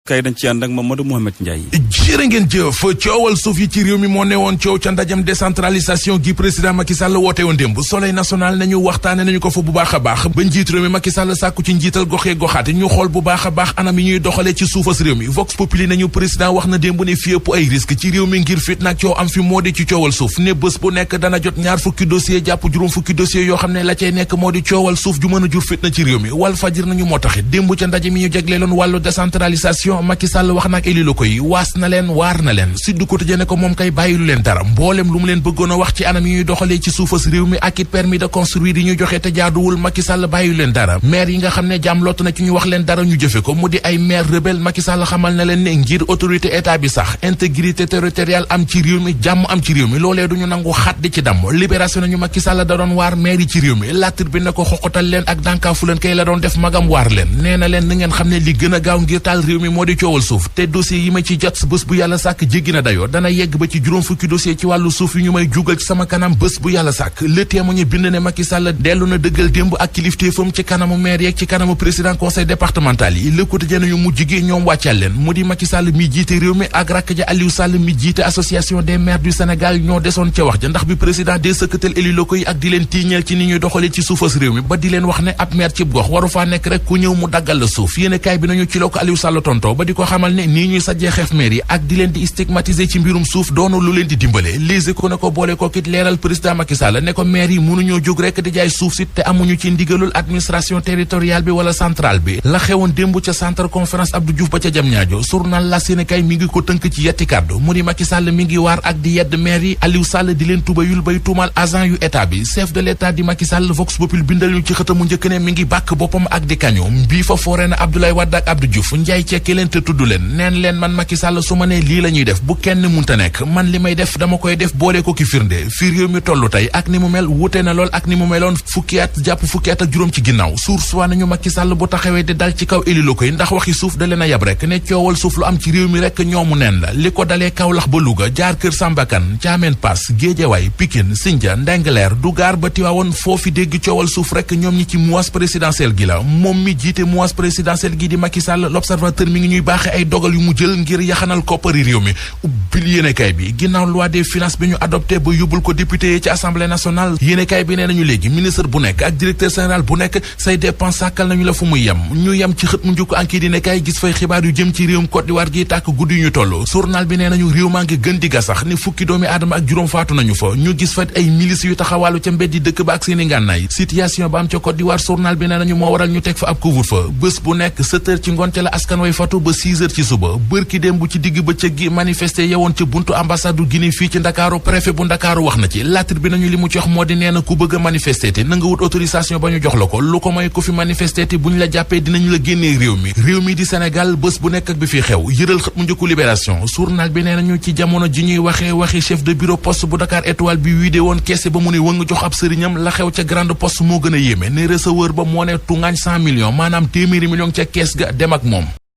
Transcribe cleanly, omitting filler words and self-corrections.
kay dañ ci ànd ak Mamadou Mouhamed Ndiaye. jërë ngeen jëf coowal suuf yi ci réew mi moo newoon coow ca ndajam décentralisation gi président Macky Sall woote woon démb Soleil national nañu waxtaane nañu ko fa bu baax a baax ba njiit réew mi Macky Sall sàkku ci njiital goxee goxaat ñu xool bu baax a baax anam yi ñuy doxalee ci suufas réew mi Vox Populi nañu président wax na démb ne fi ëpp ay risque ci réew mi ngir fit nag coow am fi moo di ci coowal suuf ne bés bu nekk dana jot ñaar fukki dossier jàpp juróom fukki dossier yoo xam ne la cay nekk moo di coowal suuf ju mën a jur fit na ci réew mi Walf Fadjri nañu moo taxit démb ca ndaje mi ñu jagleeloon wàllu décentralisation Macky Sall wax nag éli la koy waas na leen waar na leen Sud Quotidien ne ko moom kay bàyyilu leen dara mboolem lu mu leen bëggoon a wax ci anam yi ñuy doxalee ci suufas réew mi ak it permis de construire yi ñuy joxe te jaaduwul Macky Sall bàyyilu leen dara maire yi nga xam ne jàmm lott na ci ñu wax leen dara ñu jëfe ko mu di ay maire rebelle Macky Sall xamal na leen ne ngir autorité état bi sax intégrité territoriale am ci réew mi jàmm am ci réew mi loolee duñu nangu xat di ci damm libération nañu Macky Sall da doon waar maire yi ci réew mi latir bi ne ko xoqatal leen ak dànkaafu leen kay la doon def magam waar leen nee na leen na ngeen xam ne li gën a gaaw ngir taal réew mi moo di coowal suuf te dossier yi ma ci jot bés bu yàlla sàkk jéggi na dayoo dana yegg ba ci juróom fukki dossier ci wàllu suuf yu ñu may jugal ci sama kanam bés bu yàlla sàkk Le Témoin bind ne Macky Sall dellu na dëggal démb ak kilifteefam ci kanamu maire yeeg ci kanamu président conseil départemental yi Le Quotidien ñu mujj gi ñoom wàccal leen mu di Macky Sall mi jiite réew mi ak rakk ja Aliou Sall mi jiite association des maires du Sénégal ñoo desoon ca wax ja ndax bi président dee sëkkatal élus locaux yi ak di leen tiiñeel ci ni ñuy doxalee ci suufas réew mi ba di leen wax ne ab maire cib gox waru faa nekk rek ku ñëw mu daggal la suuf yéene kaay bi nañu ci la ko Aliou Sall tonto ba di ko xamal ne nii ñuy sajjee xeef maire yi ak di leen di stigmatiser ci mbirum suuf doonu lu leen di dimbale Les Échos ne ko boole ko kit leeral président Macky Sall ne ko maire yi mënuñoo jóg rek di jaay suuf si te amuñu ci ndigalul administration territoriale bi wala centrale bi la xewoon démb ca centre conférence Abdou Diouf ba ca Diamniadio journal La Sénégal mi ngi ko tënk ci yetti kàddu mu di Macky Sall mi ngi waar ak di yedd maire yi Aliou Sall di leen tubayul bay tuumal agent yu état bi chef de l'état di Macky Sall Vox Populi bindal ñu ci xëtamu njëkk ne mi ngi bàkk boppam ak di kaño bii fa foore na Abdoulaye Wade ak Abdou Diouf njaay cekki leen te tudd leen neen leen man Macky Sall su ma nee lii la ñuy def bu kenn munta nekk man li may def dama koy def boole ko ki firnde fi réew mi tollu tey ak ni mu mel wute na lool ak ni mu meloon fukki at jàpp fukki at ak juróom ci ginnaaw source waa nañu Macky Sall bu taxawee di dal ci kaw éli la koy ndax waxi suuf da leen a yab rek ne coowal suuf lu am ci réew mi rek ñoomu neen la li ko dalee Kaolack ba Louga jaar Kër Sambakan Thiamène Pass Guédiawaye Pikine Sindia Ndingler Dougar ba Tivaouane foofi dégg coowal suuf rek ñoom ñi ci mois présidentiel gi la moom mi jiite mois présidentiel gi di Macky Sall l'observateur mi ngi ñuy baaxe ay dogal yu mu jël ngir yaxanal koppari réew mi ubbil yéenekaay bi ginnaaw loi des finances bi ñu adopté ba yóbbul ko député yi ci assemblée nationale yéenekaay bi nee nañu léegi ministre bu nekk ak directeur général bu nekk say dépense sàkkal nañu la fu muy yem ñu yem ci xët mu njëkk enquête yéenekaay gis fay xibaar yu jëm ci réewum Côte d'Ivoire gi tàkk guddi yu ñu toll journal bi nee nañu réew maa ngi gën di gasax ni fukki doomi aadama ak juróom faatu nañu fa ñu gis fa ay milices yu taxawaalu ca mbeddi dëkk ba ak seeni ngànnaay situation ba am ca Côte d'Ivoire journal bi nee nañu moo waral ñu teg fa ab couvre-feu bés bu nekk 7 heures ci ngoon ca la askan way fatu ba 6 heures ci suba bërki dem bu ci digg bëccëg gi manifesté yewoon ca buntu ambassade du Guinée fii ci Ndakaaru préfet bu Ndakaaru wax na ci latir bi nañu li mu ci wax moo di nee na ku bëgg a manifesté te na nga wut autorisation ba ñu jox la ko lu ko may ku fi manifesté te bu ñu la jàppee dinañu la génnee réew mi di Sénégal bés bu nekk ak bi fi xew yëral xët mu njëkku libération journal bi nee nañu ci jamono ji ñuy waxi chef de bureau poste bu Dakar Étoile bi wiide woon keese ba mu ne wëng jox ab sëriñam la xew ca grande poste moo gën a yéeme ne receveur ba moo ne tungaañ 100 millions maanaam téeméeri millions ca kees ga dem ak moom